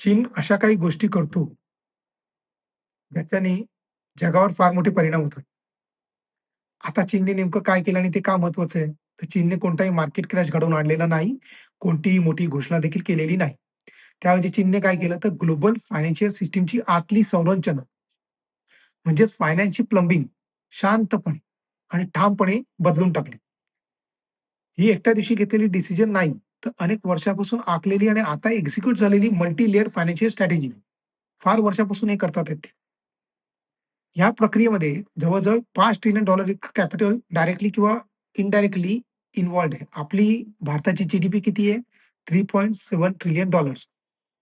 चीन अशा काही गोष्टी करतो, ज्याच्याने जगावर फार मोठे परिणाम होतात. आता चीनने नेमकं काय केलं आणि ते का महत्वाचं आहे? तर चीनने कोणताही मार्केट क्रॅश घडवून आणलेला नाही. कोणतीही मोठी घोषणा देखील केलेली नाही. त्याऐवजी चीनने काय केलं तर ग्लोबल फायनान्शियल सिस्टमची आतली संरचना म्हणजेच फायनान्सची प्लंबिंग शांतपणे आणि ठामपणे बदलून टाकली. ही एकट्या दिवशी घेतलेली डिसिजन नाही, तर अनेक वर्षापासून आखलेली आणि आता एक्झिक्यूट झालेली मल्टी लेयर्ड फायनान्शियल स्ट्रॅटेजी. फार वर्षापासून हे करतात आहेत ते. ह्या प्रक्रियेमध्ये जवळ-जवळ $5 ट्रिलियन इतकं कॅपिटल डायरेक्टली किंवा इनडायरेक्टली इन्व्हॉल्व्ड आहे. आपली भारताची जी-डी-पी किती आहे? $3.7 ट्रिलियन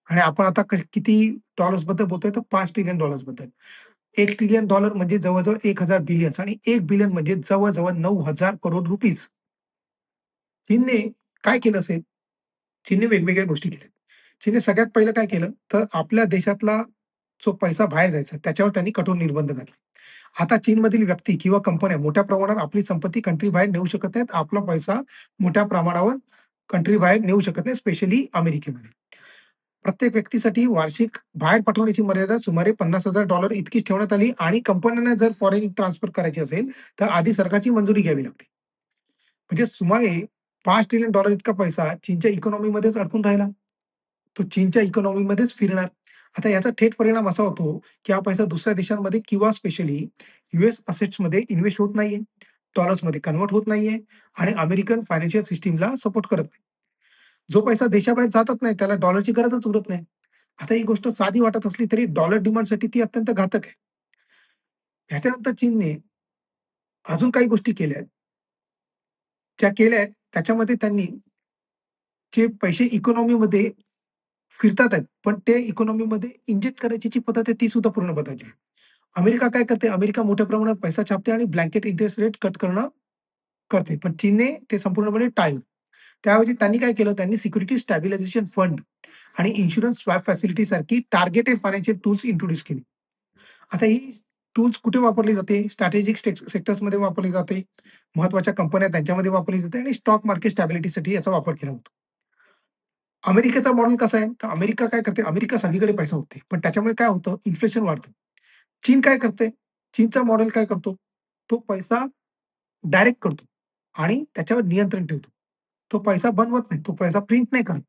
आणि आपण आता किती डॉलर्सबद्दल बोलतोय तर $5 ट्रिलियन बद्दल. $1 ट्रिलियन म्हणजे जवळ-जवळ 1000 बिलियन्स आणि 1 बिलियन म्हणजे जवळ-जवळ 9,000 करोड रुपीज. चीनने काय केलं असेल? चीनने वेगवेगळ्या गोष्टी केल्या. चीनने सगळ्यात पहिलं काय केलं, तर आपल्या देशातला जो पैसा बाहेर जायचा त्याच्यावर त्यांनी कठोर निर्बंध घातले. आता चीनमधील व्यक्ती किंवा कंपन्या मोठ्या प्रमाणावर आपली संपत्ती कंट्री बाहेर नेऊ शकत नाहीत. आपला पैसा मोठ्या प्रमाणावर कंट्री बाहेर नेऊ शकत नाही, स्पेशली अमेरिकेमध्ये. प्रत्येक व्यक्तीसाठी वार्षिक बाहेर पाठवण्याची मर्यादा सुमारे $50,000 इतकीच ठेवण्यात आली आणि कंपन्यांना जर फॉरेन ट्रान्सफर करायची असेल, तर आधी सरकारची मंजुरी घ्यावी लागते. म्हणजे सुमारे $5 ट्रिलियन इतका पैसा चीनच्या इकॉनॉमीमध्येच अडकून राहिला. तो चीनच्या इकॉनॉमीमध्येच फिरणार. आता याचा थेट परिणाम असा होतो, की हा पैसा दुसऱ्या देशांमध्ये किंवा स्पेशली यूएस असेट्समध्ये इन्व्हेस्ट होत नाहीये. डॉलर्समध्ये कन्व्हर्ट होत नाहीये आणि अमेरिकन फायनान्शियल सिस्टमला सपोर्ट करत नाही. जो पैसा देशाबाहेर जातच नाही, त्याला डॉलरची गरजच उरत नाही. आता ही गोष्ट साधी वाटत असली तरी डॉलर डिमांडसाठी ती अत्यंत घातक आहे. ह्याच्यानंतर चीनने अजून काही गोष्टी केल्या आहेत. ज्या केल्या आहेत त्याच्यामध्ये त्यांनी जे पैसे इकॉनॉमीमध्ये फिरतात आहेत, पण ते इकॉनॉमीमध्ये इंजेक्ट करायची जी पद्धत आहे ती सुद्धा पूर्ण बदलली. अमेरिका काय करते? अमेरिका मोठ्या प्रमाणात पैसा छापते आणि ब्लँकेट इंटरेस्ट रेट कट करणं करते. पण चीनने ते संपूर्णपणे टाळलं. त्याऐवजी त्यांनी काय केलं? त्यांनी सिक्युरिटी स्टॅबिलायझेशन फंड आणि इन्शुरन्स स्वॅप फॅसिलिटी सारखी टार्गेटेड फायनान्शियल टूल्स इंट्रोड्यूस केली. आता ही टूल्स कुठे वापरली जाते? स्ट्रॅटेजिक सेक्टर्समध्ये वापरली जाते. महत्त्वाच्या कंपन्या त्यांच्यामध्ये वापरली जाते आणि स्टॉक मार्केट स्टॅबिलिटीसाठी याचा वापर केला जातो. अमेरिकेचा मॉडेल कसा आहे? तर अमेरिका काय करते? अमेरिका सगळीकडे पैसा ओतते. पण त्याच्यामुळे काय होतं? इन्फ्लेशन वाढतं. चीन काय करते? चीनचा मॉडेल काय करतो? तो पैसा डायरेक्ट करतो आणि त्याच्यावर नियंत्रण ठेवतो. तो पैसा बनवत नाही. तो पैसा प्रिंट नाही करत.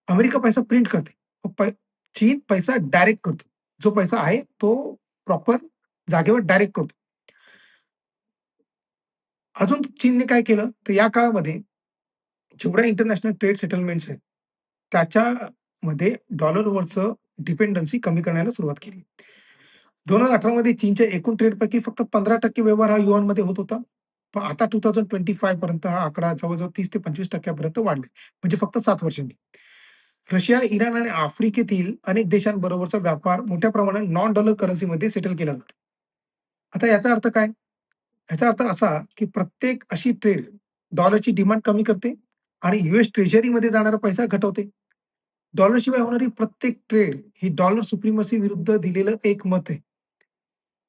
अमेरिका पैसा प्रिंट करते. चीन पैसा डायरेक्ट करतो. जो पैसा आहे तो प्रॉपर जागेवर डायरेक्ट करतो. अजून चीनने काय केलं? तर या काळामध्ये जेवढ्या इंटरनॅशनल ट्रेड सेटलमेंट्स आहेत, त्याच्यामध्ये डॉलरवरचं डिपेंडन्सी कमी करण्याला सुरुवात केली. 2018 मध्ये चीनच्या एकूण ट्रेडपैकी फक्त 15% व्यवहार हा युआनमध्ये होत होता. पण आता 2025 पर्यंत हा आकडा जवळ-जवळ 30 ते 25% पर्यंत वाढले. म्हणजे फक्त 7 वर्षांनी. रशिया, इराण आणि आफ्रिकेतील अनेक देशांबरोबरचा व्यापार मोठ्या प्रमाणात नॉन डॉलर करन्सीमध्ये सेटल केला जातो. आता याचा अर्थ काय? याचा अर्थ असा, की प्रत्येक अशी ट्रेड डॉलरची डिमांड कमी करते आणि यूएस ट्रेझरीमध्ये जाणारा पैसा घटवते. डॉलरशिवाय होणारी प्रत्येक ट्रेड ही डॉलर सुप्रीमसी विरुद्ध दिलेलं एक मत आहे.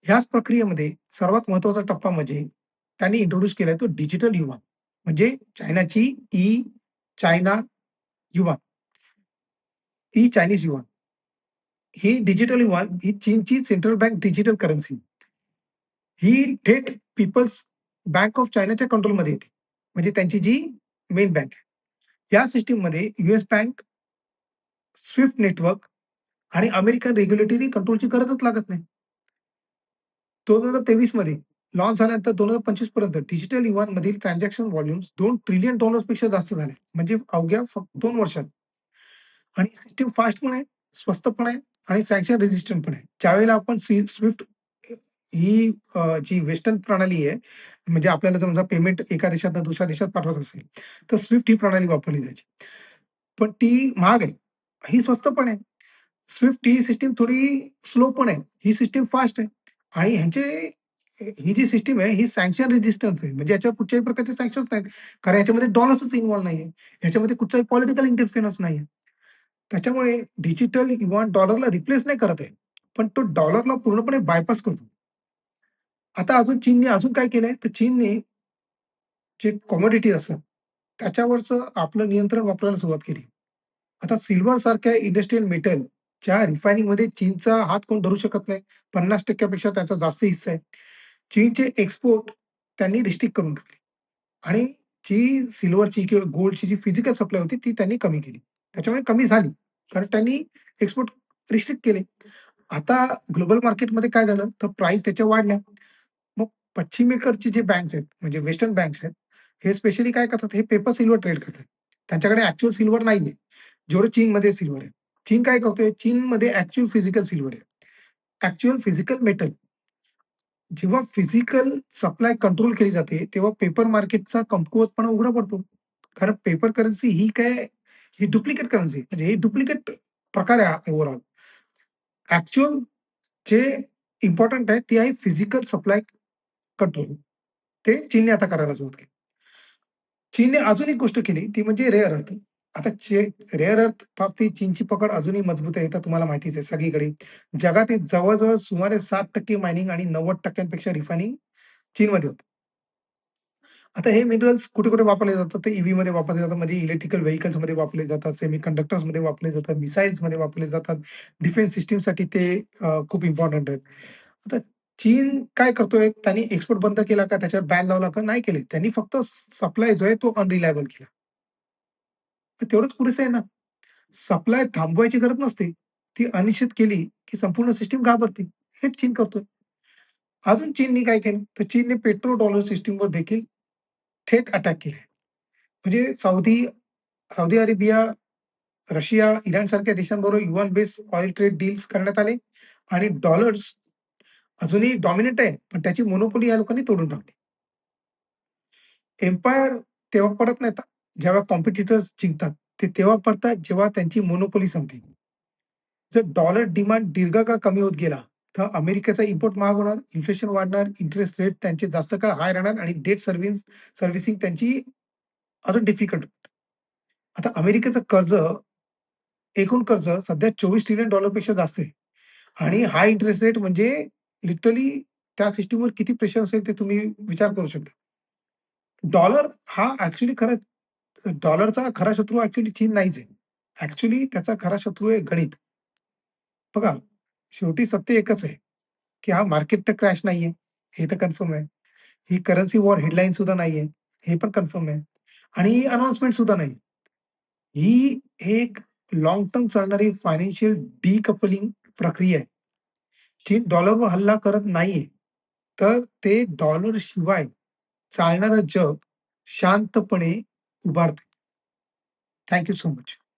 ह्याच प्रक्रियेमध्ये सर्वात महत्त्वाचा टप्पा म्हणजे त्यांनी इंट्रोड्यूस केलाय तो डिजिटल युवान. म्हणजे चायनाची चायना युवान, चायनीज युवान. ही डिजिटल युवान ही चीनची सेंट्रल बँक डिजिटल करन्सी. ही थेट पीपल्स बँक ऑफ चायनाच्या कंट्रोलमध्ये येते. म्हणजे त्यांची जी मेन बँक आहे. या सिस्टममध्ये यूएस बँक, स्विफ्ट नेटवर्क आणि अमेरिकन रेग्युलेटरी कंट्रोलची गरजच लागत नाही. 2023 मध्ये लॉन्च झाल्यानंतर 2025 पर्यंत डिजिटल युवानमधील ट्रान्झॅक्शन व्हॉल्यूम्स $2 ट्रिलियन पेक्षा जास्त झाले. म्हणजे अवघ्या फक्त 2 वर्षात. आणि सिस्टम फास्ट पण आहे, स्वस्त पण आहे आणि सँक्शन रेझिस्टंट पण आहे. ज्यावेळेला आपण स्विफ्ट ही जी वेस्टर्न प्रणाली आहे, म्हणजे आपल्याला जर समजा पेमेंट एका देशातनं दुसऱ्या देशात पाठवायचं असेल, तर स्विफ्ट ही प्रणाली वापरली जायची. पण ती महाग आहे. ही स्वस्त पण आहे. स्विफ्ट ही सिस्टम थोडी स्लो पण आहे. ही सिस्टम फास्ट आहे आणि ही जी सिस्टम आहे ही सँक्शन रेझिस्टन्स आहे. म्हणजे याच्यावर कुठच्याही प्रकारचे सँक्शन्स नाहीत. कारण याच्यामध्ये डॉलर्सच इन्व्हॉल्व नाहीये. याच्यामध्ये कुठचाही पॉलिटिकल इंटरफिअरन्स नाहीये. त्याच्यामुळे डिजिटल युवान डॉलरला रिप्लेस नाही करत आहे. पण तो डॉलरला पूर्णपणे बायपास करतो. आता अजून चीनने अजून काय केलंय, तर चीनने जे कमोडिटीज असतात, त्याच्यावरचं आपलं नियंत्रण वापरायला सुरुवात केली. आता सिल्व्हर सारख्या इंडस्ट्रियल मेटल ज्या रिफायनिंगमध्ये चीनचा हात कोण धरू शकत नाही. 50% पेक्षा त्याचा जास्त हिस्सा आहे. चीनचे एक्सपोर्ट त्यांनी रिस्ट्रिक्ट करून टाकले आणि जी सिल्व्हरची किंवा गोल्डची जी फिजिकल सप्लाय होती ती त्यांनी कमी केली. त्याच्यामुळे कमी झाली. कारण त्यांनी एक्सपोर्ट रिस्ट्रिक्ट केले. आता ग्लोबल मार्केटमध्ये काय झालं, तर प्राईस त्याच्या वाढल्या. मग पश्चिमेकडचे जे बँक्स आहेत, म्हणजे वेस्टर्न बँक्स आहेत, हे स्पेशली काय करतात, हे पेपर सिल्व्हर ट्रेड करतात. त्यांच्याकडे ॲक्चुअल सिल्व्हर नाहीये, जेवढं चीनमध्ये सिल्व्हर आहे. चीन काय करतोय, चीनमध्ये ॲक्चुअल फिजिकल सिल्व्हर आहे. Actual physical metal. जेव्हा फिजिकल सप्लाय कंट्रोल केली जाते, तेव्हा पेपर मार्केटचा कमकुवतपणा उघडा पडतो. कारण पेपर करन्सी ही काय, ही डुप्लिकेट करन्सी म्हणजे ही डुप्लिकेट प्रकार आहे ओव्हरऑल. ॲक्चुअल जे इम्पोर्टंट आहे, ती आहे फिजिकल सप्लाय कंट्रोल. ते चीनने आता करायला सुरुवात केली. चीनने अजून एक गोष्ट केली, ती म्हणजे रेअर अर्थ. आता रेअर अर्थ बाबतीत चीनची पकड अजूनही मजबूत आहे, हे तर तुम्हाला माहितीच आहे सगळीकडे. जगातील जवळ-जवळ सुमारे 60% मायनिंग आणि 90% पेक्षा रिफायनिंग चीनमध्ये होतं. आता हे मिनरल्स कुठे-कुठे वापरले जातात, ते ईव्हीमध्ये वापरले जातात, म्हणजे इलेक्ट्रिकल व्हेइकल्समध्ये वापरले जातात, सेमीकंडक्टर्समध्ये वापरले जातात, मिसाईल्समध्ये वापरले जातात. डिफेन्स सिस्टमसाठी ते खूप इम्पोर्टंट आहेत. आता चीन काय करतोय, त्यांनी एक्सपोर्ट बंद केला का, त्याच्यावर बॅन लावला का? नाही केले. त्यांनी फक्त सप्लाय जो आहे तो अनरिलायबल केला. तर तेवढंच पुरेसं आहे ना. सप्लाय थांबवायची गरज नसते. ती अनिश्चित केली, की संपूर्ण सिस्टम घाबरते. हेच चीन करतोय. अजून चीनने काय केलं, तर चीनने पेट्रो डॉलर सिस्टमवर देखील थेट अटॅक केले. म्हणजे सौदी अरेबिया, रशिया, इराणसारख्या देशांबरोबर yuan base oil trade deals करण्यात आले आणि डॉलर्स अजूनही डॉमिनंट आहे, पण त्याची मोनोपोली या लोकांनी तोडून टाकली. एम्पायर तेव्हा पडत नाहीत, जेव्हा कॉम्पिटिटर्स जिंकतात. ते तेव्हा पडतात, जेव्हा त्यांची मोनोपोली संपते. जर डॉलर डिमांड दीर्घकाळ कमी होत गेला, तर अमेरिकेचा इम्पोर्ट महाग होणार, इन्फ्लेशन वाढणार, इंटरेस्ट रेट त्यांचे जास्त काळ हाय राहणार आणि डेट सर्व्हिसिंग त्यांची अजून डिफिकल्ट. आता अमेरिकेचं एकूण कर्ज सध्या $24 ट्रिलियन पेक्षा जास्त आहे आणि हाय इंटरेस्ट रेट म्हणजे लिटरली त्या सिस्टमवर किती प्रेशर असेल ते तुम्ही विचार करू शकता. डॉलर हा ॲक्चुअली डॉलरचा खरा शत्रू ॲक्चुअली चीन नाहीच आहे. ॲक्चुअली त्याचा खरा शत्रू आहे गणित. बघा, शेवटी सत्य एकच आहे, की हा मार्केट तर क्रॅश नाहीये, हे तर कन्फर्म आहे. ही करन्सी वॉर हेडलाईन सुद्धा नाहीये, हे पण कन्फर्म आहे. आणि ही अनाउन्समेंट सुद्धा नाही. ही एक लाँग टर्म चालणारी फायनान्शियल डिकपलिंग प्रक्रिया आहे. चीन डॉलरवर हल्ला करत नाहीये, तर ते डॉलरशिवाय चालणारं जग शांतपणे उभारते. Thank you so much.